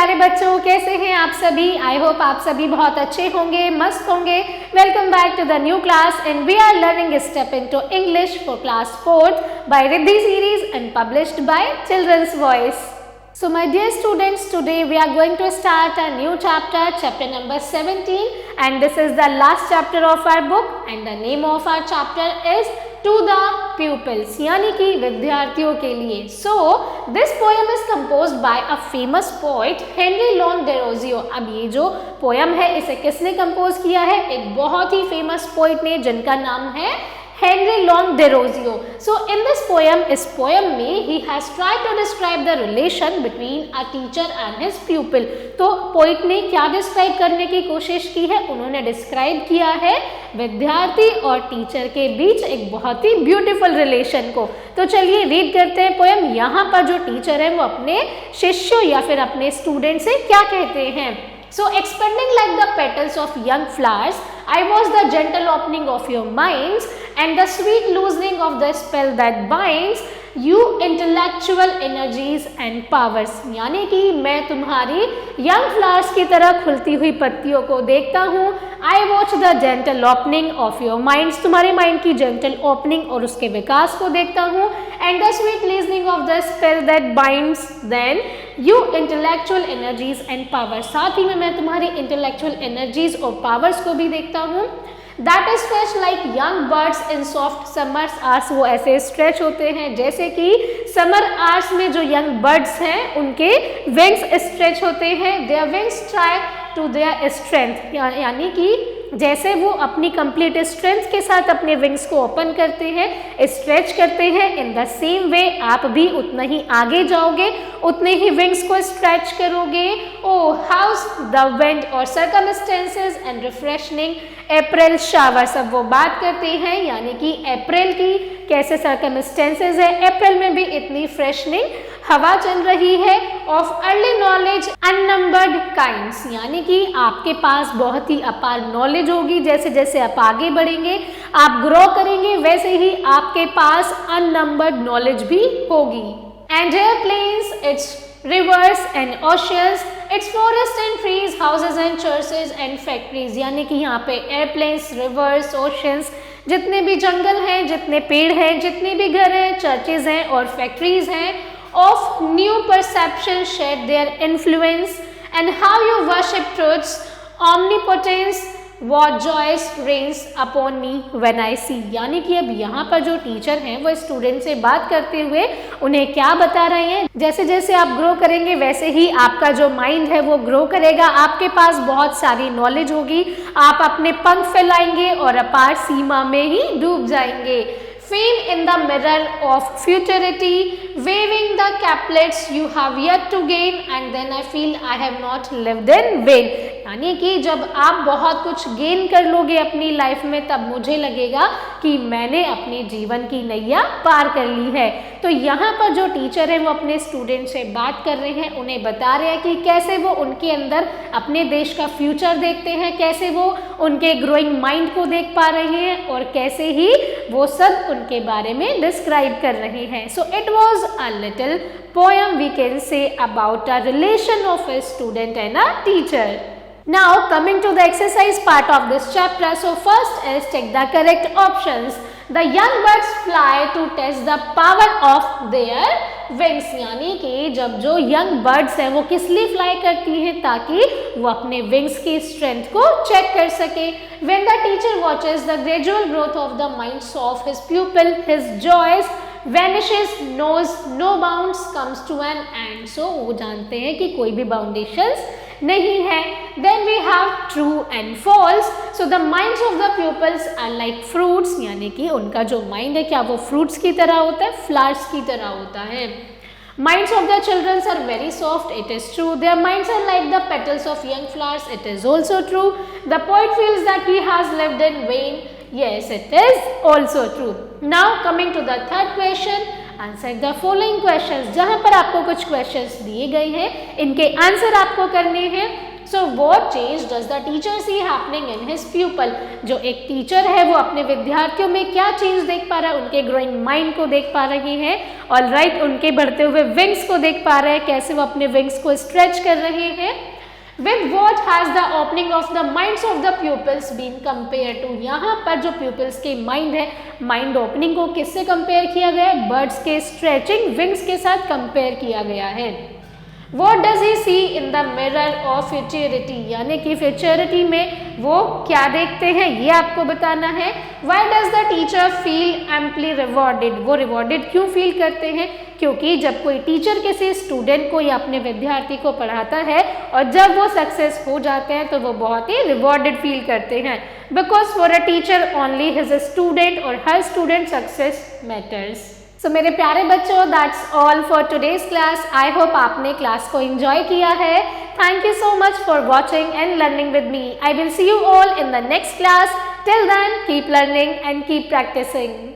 प्यारे बच्चों, कैसे हैं आप सभी। आई होप आप सभी बहुत अच्छे होंगे, मस्त होंगे। Welcome back to the new class and we are learning step into English for class 4th by Riddhi series and published by Children's Voice. So my dear students, today we are going to start a new chapter, chapter number 17, and this is the last chapter of our book and the name of our chapter is To the Pupils, यानी कि विद्यार्थियों के लिए. So this poem is composed by a famous poet Henry Louis Derozier. अब ये जो poem है इसे किसने कंपोज किया है? एक बहुत ही फेमस पोइट ने जिनका नाम है Henry Louis Derozier. So in this poem, इस poem में he has tried to describe the relation between a teacher and his pupil. तो poet ने क्या describe करने की कोशिश की है? उन्होंने describe किया है विद्यार्थी और टीचर के बीच एक बहुत ही ब्यूटीफुल रिलेशन को. तो चलिए रीड करते हैं पोएम. यहाँ पर जो टीचर है वो अपने शिष्यों या फिर अपने स्टूडेंट से क्या कहते हैं. So expanding like the petals of young flowers, I was the gentle opening of your minds and the sweet loosening of the spell that binds you intellectual energies and powers. यानी कि मैं तुम्हारी young flowers की तरह खुलती हुई पत्तियों को देखता हूँ. I watch the gentle opening of your minds, तुम्हारे माइंड की gentle opening और उसके विकास को देखता हूँ. And the sweet loosening of the spell that binds then you intellectual energies and powers. साथ ही में मैं तुम्हारी intellectual energies और powers को भी देखता हूँ. That is stretch like young birds in soft summer hours. वो ऐसे stretch होते हैं जैसे कि summer hours में जो young birds हैं उनके wings stretch होते हैं. Their wings try to their strength, यानी कि जैसे वो अपनी कंप्लीट स्ट्रेंथ के साथ अपने विंग्स को ओपन करते हैं, स्ट्रेच करते हैं, इन द सेम वे आप भी उतना ही आगे जाओगे, उतने ही विंग्स को स्ट्रेच करोगे. ओ हाउस द विंड और सर्कमस्टेंसेस एंड रिफ्रेशनिंग अप्रैल शावर्स. अब वो बात करते हैं यानी कि अप्रैल की कैसे सर्कमस्टेंसेस है. अप्रैल में भी इतनी फ्रेशनिंग हवा चल रही है. Of early knowledge unnumbered kinds, यानी कि आपके पास बहुत ही अपार नॉलेज होगी. जैसे जैसे आप आगे बढ़ेंगे, आप ग्रो करेंगे, वैसे ही आपके पास अननंबर्ड नॉलेज भी होगी. And airplanes, it's rivers and oceans, its forests and trees, houses and churches and factories. यानी कि यहाँ पे airplanes, rivers, oceans, जितने भी जंगल हैं, जितने पेड़ हैं, जितने भी घर हैं, churches हैं और factories हैं, of new perception shed their influence and how you worship truth's omnipotence. What joys reigns upon me when I see. यानी कि अब यहाँ पर जो टीचर हैं वो स्टूडेंट से बात करते हुए उन्हें क्या बता रहे हैं. जैसे जैसे आप ग्रो करेंगे वैसे ही आपका जो माइंड है वो ग्रो करेगा. आपके पास बहुत सारी नॉलेज होगी. आप अपने पंख फैलाएंगे और अपार सीमा में ही डूब जाएंगे. Fame in the mirror of futurity, waving the caplets you have yet to gain, and then I feel I have not lived in vain. यानी कि जब आप बहुत कुछ गेन कर लोगे अपनी लाइफ में तब मुझे लगेगा कि मैंने अपने जीवन की नैया पार कर ली है. तो यहाँ पर जो टीचर है वो अपने स्टूडेंट से बात कर रहे हैं, उन्हें बता रहे हैं कि कैसे वो उनके अंदर अपने देश का फ्यूचर देखते हैं, कैसे वो उनके ग्रोइंग माइंड को देख पा रहे हैं और कैसे ही वो सब उनके बारे में डिस्क्राइब कर रहे हैं. So it was a little poem we can say about a relation of a student and a teacher. Now coming to the exercise part of this chapter. So first is take the correct options. The young birds fly to test the power of their wings. यानी कि जब जो young birds हैं वो किस लिए fly करती हैं? ताकि वो अपने विंग्स की स्ट्रेंथ को चेक कर सके. When the teacher watches the gradual growth of the minds of his pupil, his joys vanishes, knows no bounds comes to an end. So वो जानते हैं कि कोई भी बाउंडेशंस नहीं है. Then we have true and false. So the minds of the pupils are like fruits. यानी कि उनका जो माइंड है क्या वो फ्रूट्स की तरह होता है, फ्लावर्स की तरह होता है. Minds of the children are very soft. It is true. Their minds are like the petals of young flowers. It is also true. The poet feels that he has lived in vain. Yes, it is also true. Now coming to the third question. Answer the following questions. जहां पर आपको कुछ questions दिए गए हैं, इनके answer आपको करने हैं. So what change does the teacher see happening in his pupil, जो एक टीचर है वो अपने विद्यार्थियों में क्या चेंज देख पा रहा है, उनके ग्रोइंग माइंड को देख पा रहे हैं, ऑलराइट, उनके बढ़ते हुए विंग्स को देख पा रहे हैं, कैसे वो अपने विंग्स को स्ट्रेच कर रहे हैं। With what has the opening of the minds of the pupils been compared to, यहाँ पर जो pupils के mind है, mind opening को किससे compare किया गया है, birds के stretching wings के साथ compare किया गया है। What does he see in the mirror of futurity, यानी कि futurity में वो क्या देखते हैं ये आपको बताना है। Why does the teacher feel amply rewarded, वो rewarded क्यों feel करते हैं, क्योंकि जब कोई टीचर किसी स्टूडेंट को या अपने विद्यार्थी को पढ़ाता है और जब वो सक्सेस हो जाते हैं तो वो बहुत ही रिवॉर्डेड फील करते हैं, because for a teacher only his student और हर स्टूडेंट सक्सेस मैटर्स। सो मेरे प्यारे बच्चों, that's all for today's class. I hope आपने क्लास को एंजॉय किया है। Thank you so much for watching and learning with me. I will see you all in the next class. Till then keep learning and keep practising.